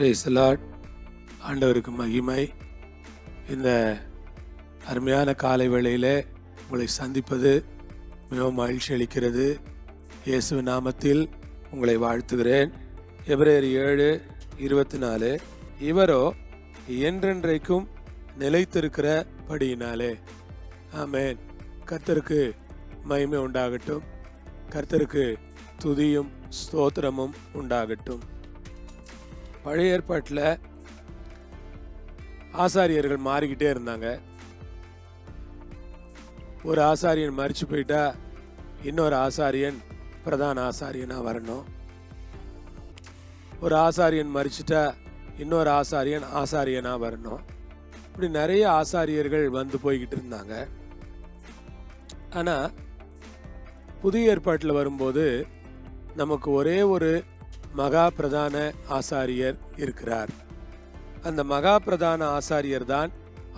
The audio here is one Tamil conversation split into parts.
Praise the Lord. ஆண்டவருக்கு மகிமை. இந்த அருமையான காலை வேளையிலே உங்களை சந்திப்பது மிகவும் மகிழ்ச்சி அளிக்கிறது. இயேசுவின் நாமத்தில் உங்களை வாழ்த்துகிறேன். எபிரேயர் 7:24 இவரோ என்றென்றைக்கும் நிலைத்திருக்கிறபடியினாலே. ஆமென். கர்த்தருக்கு மகிமை உண்டாகட்டும். கர்த்தருக்கு துதியும் ஸ்தோத்திரமும் உண்டாகட்டும். பழைய ஏற்பாட்டில் ஆசாரியர்கள் மாறிக்கிட்டே இருந்தாங்க. ஒரு ஆசாரியன் மரிச்சு போயிட்டா இன்னொரு ஆசாரியன் பிரதான ஆசாரியனாக வரணும். ஒரு ஆசாரியன் மரிச்சிட்டா இன்னொரு ஆசாரியன் ஆசாரியனாக வரணும். இப்படி நிறைய ஆசாரியர்கள் வந்து போய்கிட்டு இருந்தாங்க. ஆனால் புதிய ஏற்பாட்டில் வரும்போது நமக்கு ஒரே ஒரு மகா பிரதான ஆசாரியர் இருக்கிறார். அந்த மகா பிரதான ஆசாரியர் தான்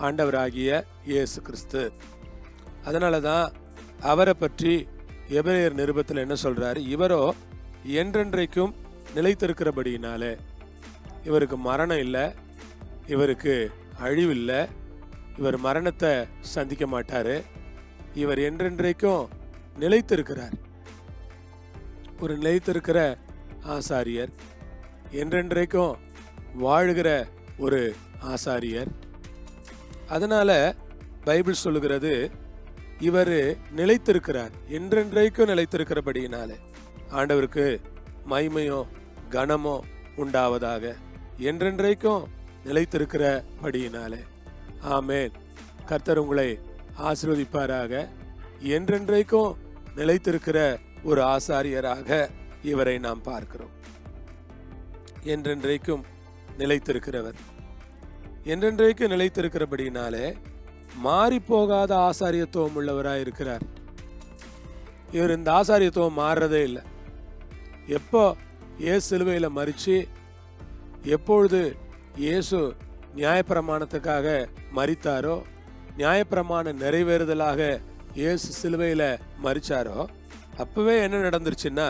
ஆண்டவராகிய இயேசு கிறிஸ்து. அதனால தான் அவரை பற்றி எபிரேயர் நிருபத்தில் என்ன சொல்றாரு? இவரோ என்றென்றைக்கும் நிலைத்திருக்கிறபடியினாலே. இவருக்கு மரணம் இல்லை, இவருக்கு அழிவு இல்லை, இவர் மரணத்தை சந்திக்க மாட்டாரு. இவர் என்றென்றைக்கும் நிலைத்திருக்கிறார். ஒரு நிலைத்திருக்கிற ஆசாரியர், என்றென்றைக்கும் வாழுகிற ஒரு ஆசாரியர். அதனால பைபிள் சொல்லுகிறது இவர் நிலைத்திருக்கிறார், என்றென்றைக்கும் நிலைத்திருக்கிறபடியினாலே. ஆண்டவருக்கு மகிமையோ கனமோ உண்டாவதாக. என்றென்றைக்கும் நிலைத்திருக்கிறபடியினாலே. ஆமென். கர்த்தர் உங்களை ஆசீர்வதிப்பாராக. என்றென்றைக்கும் நிலைத்திருக்கிற ஒரு ஆசாரியராக இவரை நாம் பார்க்கிறோம். என்றென்றைக்கும் நிலைத்திருக்கிறவர், என்றென்றைக்கும் நிலைத்திருக்கிறபடினாலே மாறி போகாத ஆசாரியத்துவம் உள்ளவராக இருக்கிறார். இவர் இந்த ஆசாரியத்துவம் மாறுறதே இல்லை. எப்போ இயேசு சிலுவையில் மரிச்சு, எப்பொழுது இயேசு நியாயப்பிரமாணத்துக்காக மரித்தாரோ, நியாயப்பிரமாண நிறைவேறுதலாக இயேசு சிலுவையில் மரிச்சாரோ, அப்பவே என்ன நடந்துருச்சுன்னா,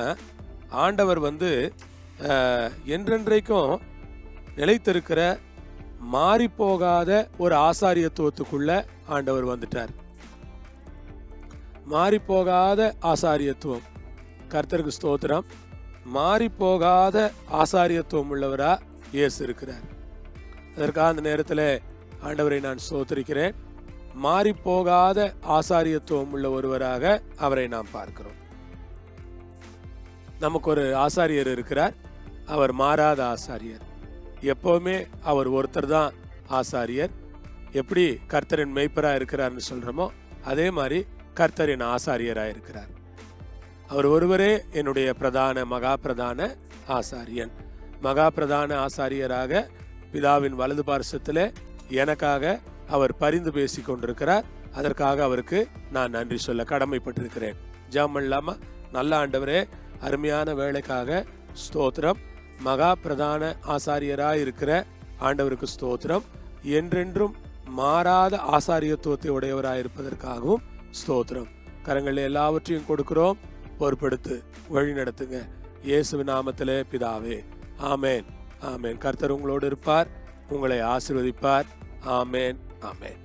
ஆண்டவர் என்றென்றைக்கும் நிலைத்திருக்கிற மாறி போகாத ஒரு ஆசாரியத்துவத்துக்குள்ள ஆண்டவர் வந்துட்டார். மாறி போகாத ஆசாரியத்துவம். கர்த்தருக்கு ஸ்தோத்திரம். மாறி போகாத ஆசாரியத்துவம் உள்ளவரா இயேசு இருக்கிறார். அதற்காக அந்த நேரத்தில் ஆண்டவரை நான் ஸ்தோத்திரிக்கிறேன். மாறி போகாத ஆசாரியத்துவம் உள்ள ஒருவராக அவரை நாம் பார்க்கிறோம். நமக்கு ஒரு ஆசாரியர் இருக்கிறார். அவர் மாறாத ஆசாரியர். எப்பவுமே அவர் ஒருத்தர் தான் ஆசாரியர். எப்படி கர்த்தரின் மேய்ப்பராக இருக்கிறார்னு சொல்றோமோ, அதே மாதிரி கர்த்தரின் ஆசாரியராக இருக்கிறார். அவர் ஒருவரே என்னுடைய பிரதான மகா பிரதான ஆசாரியன். மகா பிரதான ஆசாரியராக பிதாவின் வலது பார்சத்தில் எனக்காக அவர் பரிந்து பேசி கொண்டிருக்கிறார். அதற்காக அவருக்கு நான் நன்றி சொல்ல கடமைப்பட்டிருக்கிறேன். ஜெபம் பண்ணலாமா? நல்ல ஆண்டவரே, அருமையான வேலைக்காக ஸ்தோத்திரம். மகா பிரதான ஆசாரியராக இருக்கிற ஆண்டவருக்கு ஸ்தோத்திரம். என்றென்றும் மாறாத ஆசாரியத்துவத்தை உடையவராக இருப்பதற்காகவும் ஸ்தோத்திரம். கரங்களில் எல்லாவற்றையும் கொடுக்கிறோம். பொறுப்படுத்து, வழி நடத்துங்க. இயேசுவின் நாமத்திலே பிதாவே, ஆமேன். ஆமேன். கர்த்தர் உங்களோடு இருப்பார், உங்களை ஆசீர்வதிப்பார். ஆமேன். ஆமேன்.